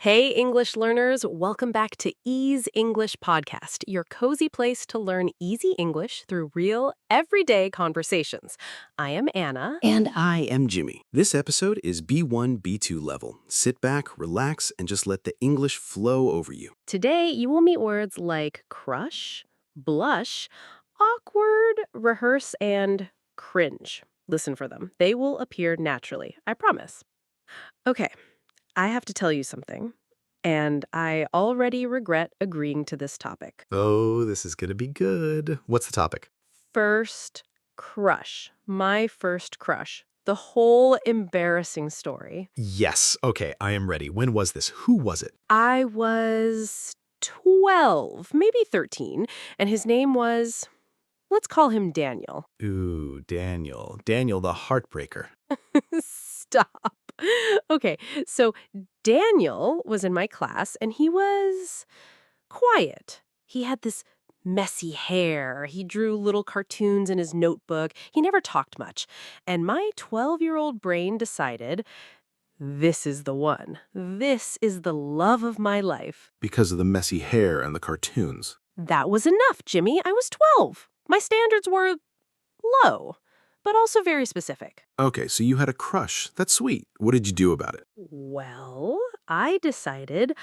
Hey, English learners, welcome back to Ease English Podcast, your cozy place to learn easy English through real, everyday conversations. I am Anna. And I am Jimmy. This episode is B1, B2 level. Sit back, relax, and just let the English flow over you. Today, you will meet words like crush, blush, awkward, rehearse, and cringe. Listen for them. They will appear naturally, I promise. Okay, I have to tell you something, and I already regret agreeing to this topic. Oh, this is gonna be good. What's the topic? First crush. My first crush. The whole embarrassing story. Yes, okay, I am ready. When was this? Who was it? I was 12, maybe 13, and his name was, let's call him Daniel. Ooh, Daniel. Daniel the Heartbreaker. Stop. Okay, so Daniel was in my class, and he was quiet. He had this messy hair. He drew little cartoons in his notebook. He never talked much. And my 12-year-old brain decided, this is the one. This is the love of my life. Because of the messy hair and the cartoons. That was enough, Jimmy. I was 12. My standards were low, but also very specific. Okay, so you had a crush. That's sweet. What did you do about it? Well, I decided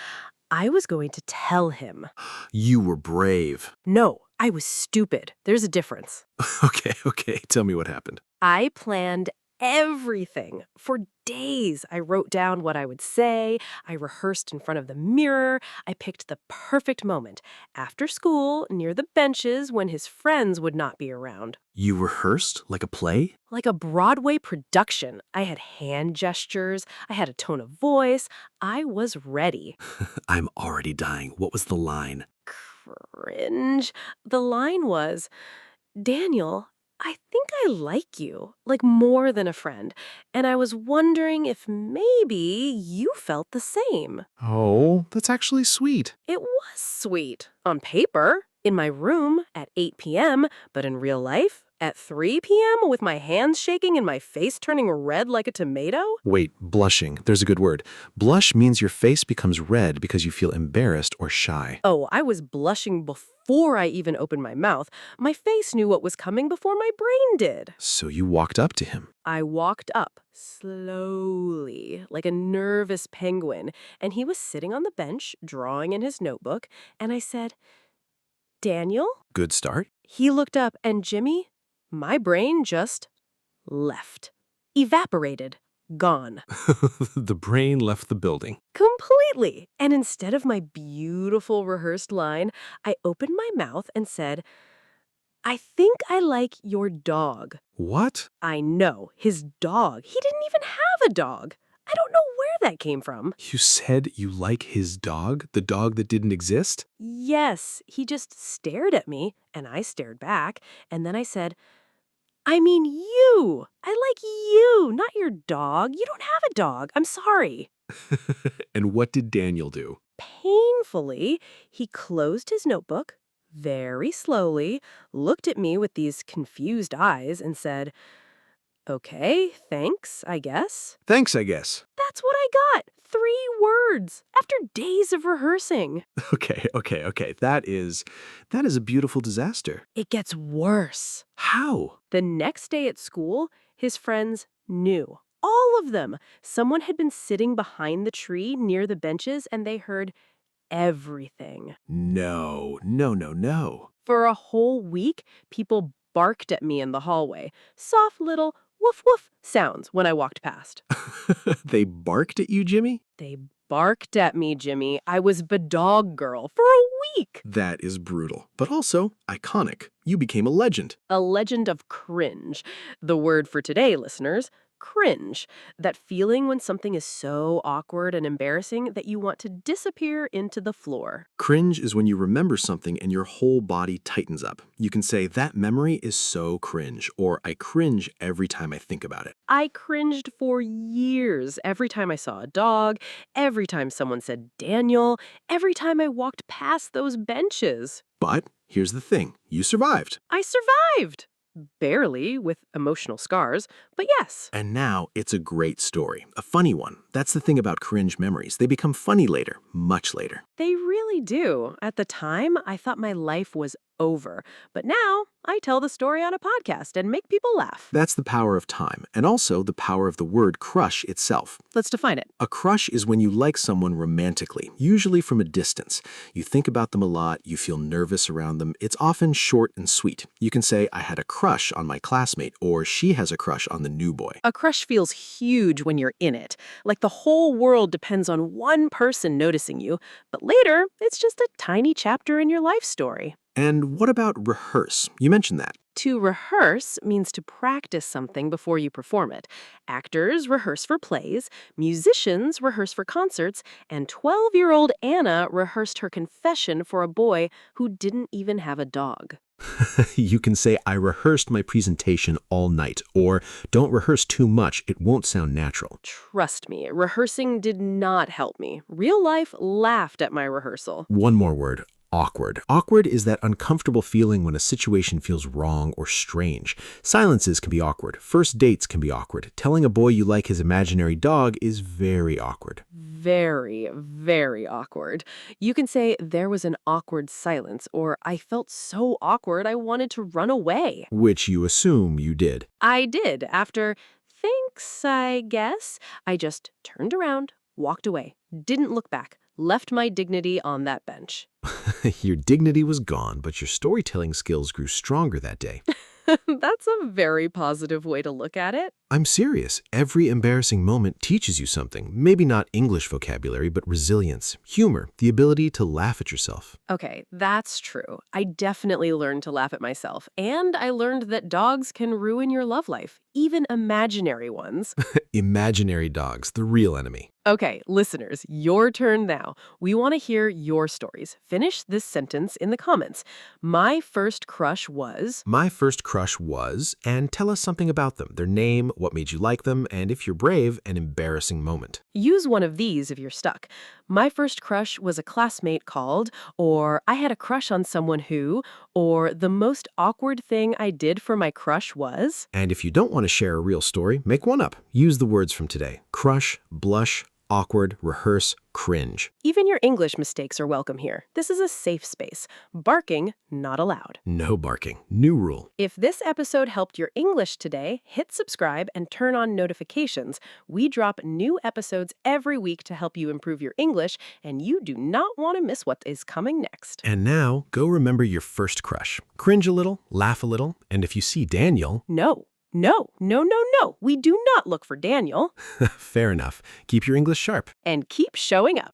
I was going to tell him. You were brave. No, I was stupid. There's a difference. Okay. Tell me what happened. I planned everything. For days, I wrote down what I would say. I rehearsed in front of the mirror. I picked the perfect moment. After school, near the benches, when his friends would not be around. You rehearsed like a play? Like a Broadway production. I had hand gestures. I had a tone of voice. I was ready. I'm already dying. What was the line? Cringe. The line was, Daniel, I think I like you, like more than a friend, and I was wondering if maybe you felt the same. Oh, that's actually sweet. It was sweet. On paper, in my room at 8 p.m., but in real life, at 3 p.m. with my hands shaking and my face turning red like a tomato? Wait, blushing. There's a good word. Blush means your face becomes red because you feel embarrassed or shy. Oh, I was blushing before I even opened my mouth. My face knew what was coming before my brain did. So you walked up to him. I walked up slowly, like a nervous penguin, and he was sitting on the bench, drawing in his notebook, and I said, Daniel? Good start. He looked up, and Jimmy, my brain just left. Evaporated. Gone. The brain left the building. Completely. And instead of my beautiful rehearsed line, I opened my mouth and said, I think I like your dog. What? I know, his dog. He didn't even have a dog. I don't know where that came from. You said you like his dog? The dog that didn't exist? Yes, he just stared at me, and I stared back, and then I said, I mean you. I like you, not your dog. You don't have a dog. I'm sorry. And what did Daniel do? Painfully, he closed his notebook very slowly, looked at me with these confused eyes, and said, okay, thanks, I guess. Thanks, I guess. That's what I got. 3 words after days of rehearsing. Okay. That is a beautiful disaster. It gets worse. How? The next day at school, his friends knew. All of them. Someone had been sitting behind the tree near the benches, and they heard everything. No. For a whole week, people barked at me in the hallway. Soft little woof woof sounds when I walked past. They barked at you, Jimmy? They barked at me, Jimmy. I was the dog girl for a week. That is brutal, but also iconic. You became a legend. A legend of cringe. The word for today, listeners. Cringe. That feeling when something is so awkward and embarrassing that you want to disappear into the floor. Cringe is when you remember something and your whole body tightens up. You can say, that memory is so cringe, or I cringe every time I think about it. I cringed for years every time I saw a dog, every time someone said Daniel, every time I walked past those benches. But here's the thing. You survived. I survived. Barely, with emotional scars, but yes. And now it's a great story, a funny one. That's the thing about cringe memories. They become funny later, much later. They really do. At the time, I thought my life was over. But now, I tell the story on a podcast and make people laugh. That's the power of time, and also the power of the word crush itself. Let's define it. A crush is when you like someone romantically, usually from a distance. You think about them a lot, you feel nervous around them. It's often short and sweet. You can say, I had a crush on my classmate, or she has a crush on the new boy. A crush feels huge when you're in it, like the whole world depends on one person noticing you, but later, it's just a tiny chapter in your life story. And what about rehearse? You mentioned that. To rehearse means to practice something before you perform it. Actors rehearse for plays, musicians rehearse for concerts, and 12-year-old Anna rehearsed her confession for a boy who didn't even have a dog. You can say, I rehearsed my presentation all night, or don't rehearse too much, it won't sound natural. Trust me, rehearsing did not help me. Real life laughed at my rehearsal. One more word. Awkward. Awkward is that uncomfortable feeling when a situation feels wrong or strange. Silences can be awkward. First dates can be awkward. Telling a boy you like his imaginary dog is very awkward. Very, very awkward. You can say there was an awkward silence, or I felt so awkward I wanted to run away. Which you assume you did. I did. After thanks, I guess, I just turned around, walked away, didn't look back, left my dignity on that bench. Your dignity was gone, but your storytelling skills grew stronger that day. That's a very positive way to look at it. I'm serious. Every embarrassing moment teaches you something. Maybe not English vocabulary, but resilience, humor, the ability to laugh at yourself. Okay, that's true. I definitely learned to laugh at myself. And I learned that dogs can ruin your love life, even imaginary ones. Imaginary dogs, the real enemy. Okay, listeners, your turn now. We want to hear your stories. Finish this sentence in the comments. My first crush was... My first crush was, and tell us something about them, their name, what made you like them, and if you're brave, an embarrassing moment. Use one of these if you're stuck. My first crush was a classmate called, or I had a crush on someone who, or the most awkward thing I did for my crush was... And if you don't want to share a real story, make one up. Use the words from today. Crush, blush, awkward, rehearse, cringe. Even your English mistakes are welcome here. This is a safe space. Barking not allowed. No barking. New rule. If this episode helped your English today, hit subscribe and turn on notifications. We drop new episodes every week to help you improve your English, and you do not want to miss what is coming next. And now, go remember your first crush. Cringe a little, laugh a little, and if you see Daniel... No. No, no, no, no. We do not look for Daniel. Fair enough. Keep your English sharp. And keep showing up.